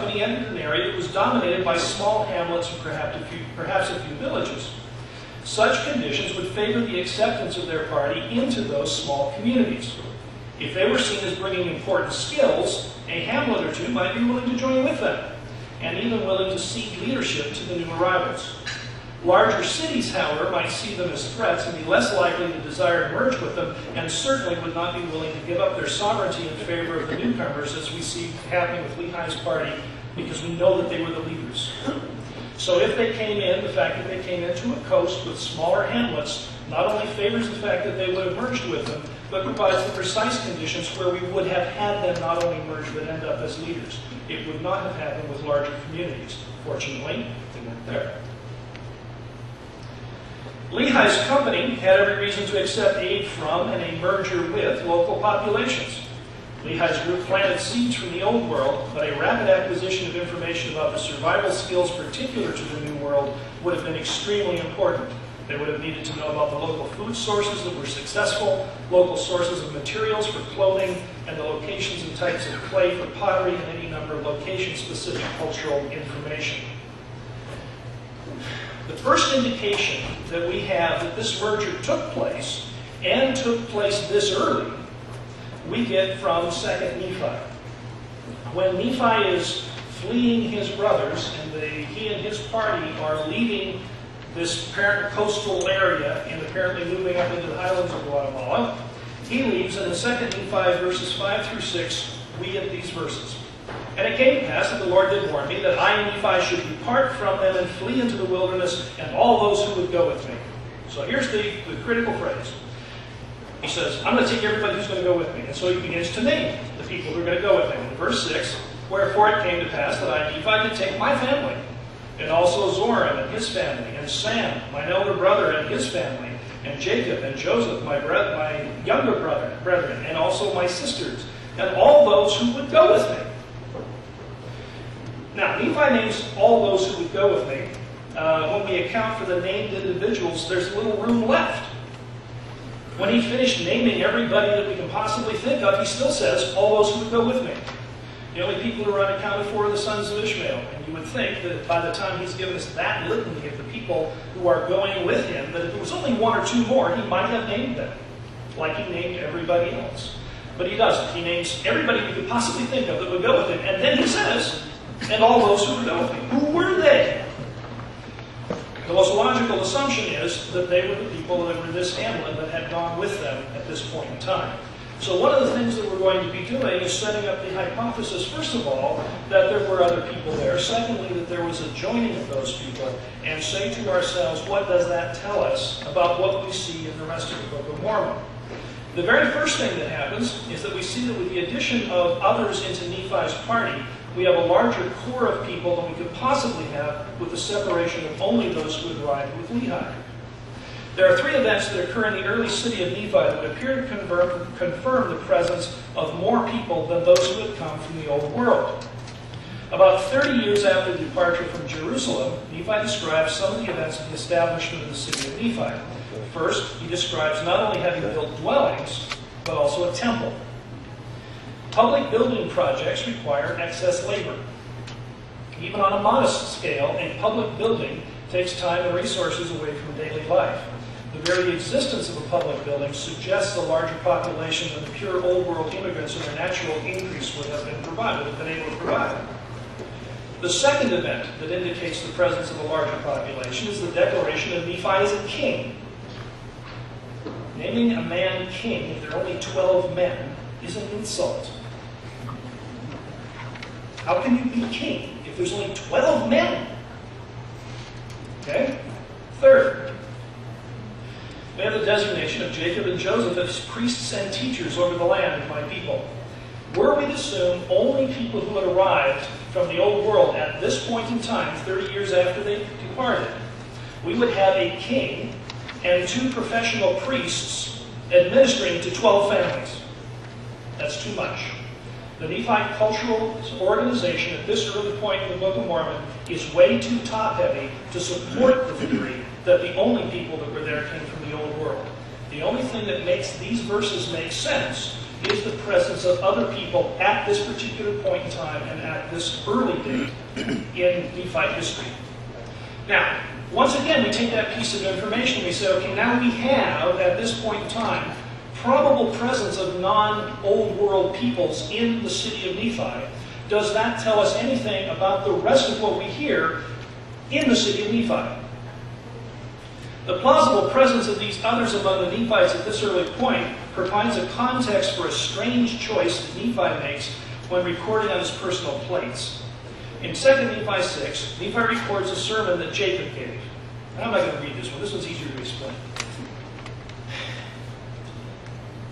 company entered an area that was dominated by small hamlets and perhaps a few villages. Such conditions would favor the acceptance of their party into those small communities. If they were seen as bringing important skills, a hamlet or two might be willing to join with them, and even willing to cede leadership to the new arrivals. Larger cities, however, might see them as threats and be less likely to desire to merge with them, and certainly would not be willing to give up their sovereignty in favor of the newcomers, as we see happening with Lehi's party, because we know that they were the leaders. So if they came in, the fact that they came into a coast with smaller hamlets not only favors the fact that they would have merged with them, but provides the precise conditions where we would have had them not only merge but end up as leaders. It would not have happened with larger communities. Fortunately, they weren't there. Lehi's company had every reason to accept aid from and a merger with local populations. Lehi's group planted seeds from the Old World, but a rapid acquisition of information about the survival skills particular to the New World would have been extremely important. They would have needed to know about the local food sources that were successful, local sources of materials for clothing, and the locations and types of clay for pottery, and any number of location-specific cultural information. The first indication that we have that this merger took place, and took place this early, we get from 2 Nephi. When Nephi is fleeing his brothers, and he and his party are leaving this apparent coastal area and apparently moving up into the highlands of Guatemala, he leaves, and in 2 Nephi verses 5 through 6, we get these verses. And it came to pass that the Lord did warn me that I, Nephi, should depart from them and flee into the wilderness, and all those who would go with me. So here's the critical phrase. He says, I'm going to take everybody who's going to go with me. And so he begins to name the people who are going to go with him. In verse 6, wherefore it came to pass that I, Nephi, did take my family, and also Zoram and his family, and Sam, my elder brother, and his family, and Jacob and Joseph, my younger brethren, and also my sisters, and all those who would go with me. Now, Nephi names all those who would go with me. When we account for the named individuals, there's little room left. When he finished naming everybody that we can possibly think of, he still says, all those who would go with me. The only people who are unaccounted for are the sons of Ishmael. And you would think that by the time he's given us that litany of the people who are going with him, that if it was only one or two more, he might have named them, like he named everybody else. But he doesn't. He names everybody we could possibly think of that would go with him. And then he says, and all those who would go with me. Who were they? The most logical assumption is that they were the people that were in this hamlet that had gone with them at this point in time. So one of the things that we're going to be doing is setting up the hypothesis, first of all, that there were other people there. Secondly, that there was a joining of those people. And say to ourselves, what does that tell us about what we see in the rest of the Book of Mormon? The very first thing that happens is that we see that with the addition of others into Nephi's party, we have a larger core of people than we could possibly have with the separation of only those who had arrived with Lehi. There are three events that occur in the early city of Nephi that would appear to confirm the presence of more people than those who had come from the Old World. About 30 years after the departure from Jerusalem, Nephi describes some of the events of the establishment of the city of Nephi. First, he describes not only having built dwellings, but also a temple. Public building projects require excess labor. Even on a modest scale, a public building takes time and resources away from daily life. The very existence of a public building suggests a larger population than the pure Old World immigrants and their natural increase would have been able to provide. The second event that indicates the presence of a larger population is the declaration of Nephi as a king. Naming a man king, if there are only 12 men, is an insult. How can you be king if there's only 12 men? Okay? Third, we have the designation of Jacob and Joseph as priests and teachers over the land of my people. Were we to assume only people who had arrived from the Old World at this point in time, 30 years after they departed, we would have a king and 2 professional priests administering to 12 families. That's too much. The Nephi cultural organization at this early point in the Book of Mormon is way too top-heavy to support the theory that the only people that were there came from the Old World. The only thing that makes these verses make sense is the presence of other people at this particular point in time and at this early date in Nephite history. Now, once again, we take that piece of information and we say, okay, now we have, at this point in time, probable presence of non-Old World peoples in the city of Nephi. Does that tell us anything about the rest of what we hear in the city of Nephi? The plausible presence of these others among the Nephites at this early point provides a context for a strange choice that Nephi makes when recording on his personal plates. In 2 Nephi 6, Nephi records a sermon that Jacob gave. And I'm not going to read this one. This one's easier to explain.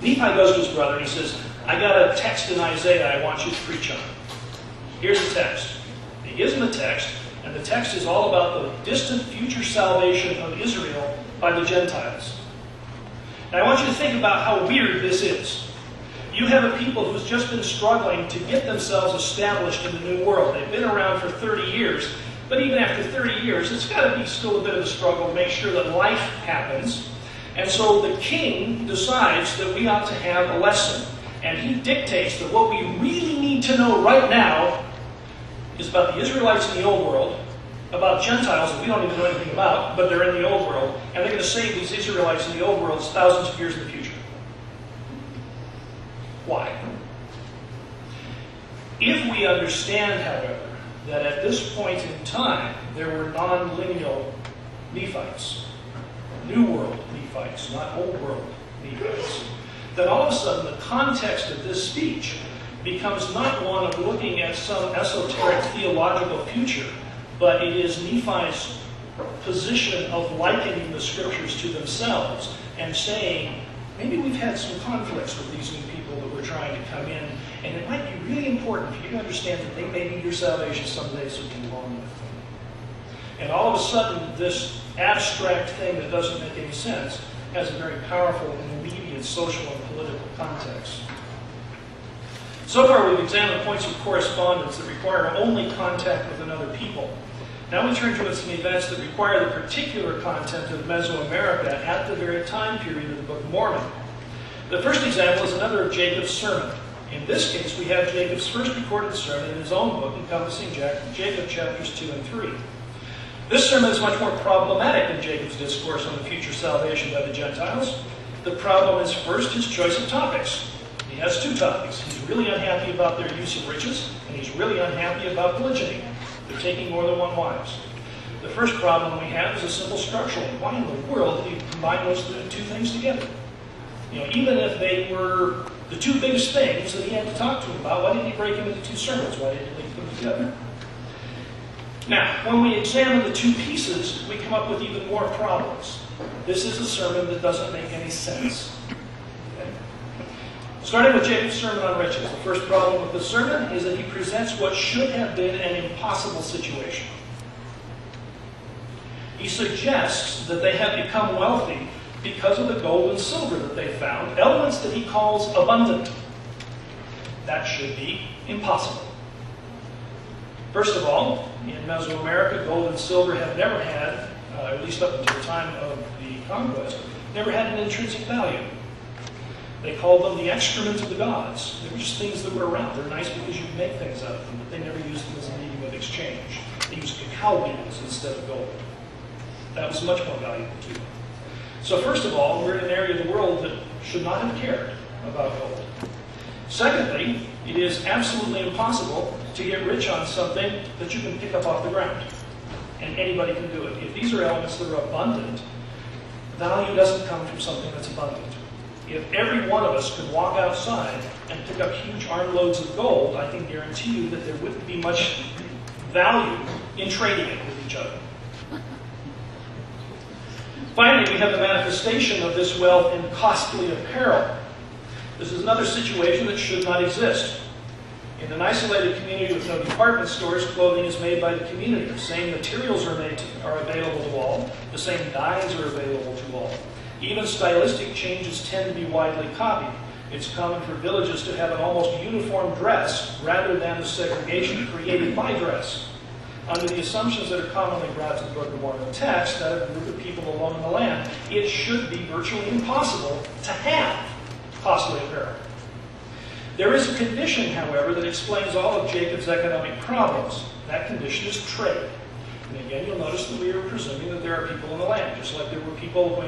Nephi goes to his brother and he says, I got a text in Isaiah I want you to preach on. Here's the text. He gives him the text, and the text is all about the distant future salvation of Israel by the Gentiles. Now I want you to think about how weird this is. You have a people who's just been struggling to get themselves established in the new world. They've been around for 30 years, but even after 30 years, it's got to be still a bit of a struggle to make sure that life happens. And so the king decides that we ought to have a lesson. And he dictates that what we really need to know right now is about the Israelites in the old world, about Gentiles that we don't even know anything about, but they're in the old world, and they're going to save these Israelites in the old world thousands of years in the future. Why? If we understand, however, that at this point in time there were non-lineal Nephites, New World Nephites, not Old World Nephites, then all of a sudden the context of this speech becomes not one of looking at some esoteric theological future, but it is Nephi's position of likening the scriptures to themselves and saying, maybe we've had some conflicts with these new people that we're trying to come in, and it might be really important for you to understand that they may need your salvation someday, so come along with them. And all of a sudden, this abstract thing that doesn't make any sense has a very powerful and immediate social and political context. So far, we've examined points of correspondence that require only contact with another people. Now we turn to some events that require the particular content of Mesoamerica at the very time period of the Book of Mormon. The first example is another of Jacob's sermon. In this case, we have Jacob's first recorded sermon in his own book, encompassing Jacob chapters 2 and 3. This sermon is much more problematic than Jacob's discourse on the future salvation by the Gentiles. The problem is first his choice of topics. He has two topics. He's really unhappy about their use of riches, and he's really unhappy about polygyny. They're taking more than one wives. The first problem we have is a simple structural. Why in the world did he combine those two things together? Even if they were the two biggest things that he had to talk to him about, why didn't he break them into two sermons? Why didn't he link them together? Now, when we examine the two pieces, we come up with even more problems. This is a sermon that doesn't make any sense. Okay? Starting with Jacob's sermon on riches, the first problem with the sermon is that he presents what should have been an impossible situation. He suggests that they have become wealthy because of the gold and silver that they found, elements that he calls abundant. That should be impossible. First of all, in Mesoamerica, gold and silver have never had, at least up until the time of the conquest, never had an intrinsic value. They called them the excrement of the gods. They were just things that were around. They're nice because you can make things out of them, but they never used them as a medium of exchange. They used cacao beans instead of gold. That was much more valuable to them. So first of all, we're in an area of the world that should not have cared about gold. Secondly, it is absolutely impossible to get rich on something that you can pick up off the ground. And anybody can do it. If these are elements that are abundant, value doesn't come from something that's abundant. If every one of us could walk outside and pick up huge armloads of gold, I can guarantee you that there wouldn't be much value in trading it with each other. Finally, we have the manifestation of this wealth in costly apparel. This is another situation that should not exist. In an isolated community with no department stores, clothing is made by the community. The same materials are available to all. The same dyes are available to all. Even stylistic changes tend to be widely copied. It's common for villages to have an almost uniform dress rather than the segregation created by dress. Under the assumptions that are commonly brought to the Book of Mormon text, that of a group of people alone in the land, it should be virtually impossible to have costly apparel. There is a condition, however, that explains all of Jacob's economic problems. That condition is trade. And again, you'll notice that we are presuming that there are people in the land, just like there were people when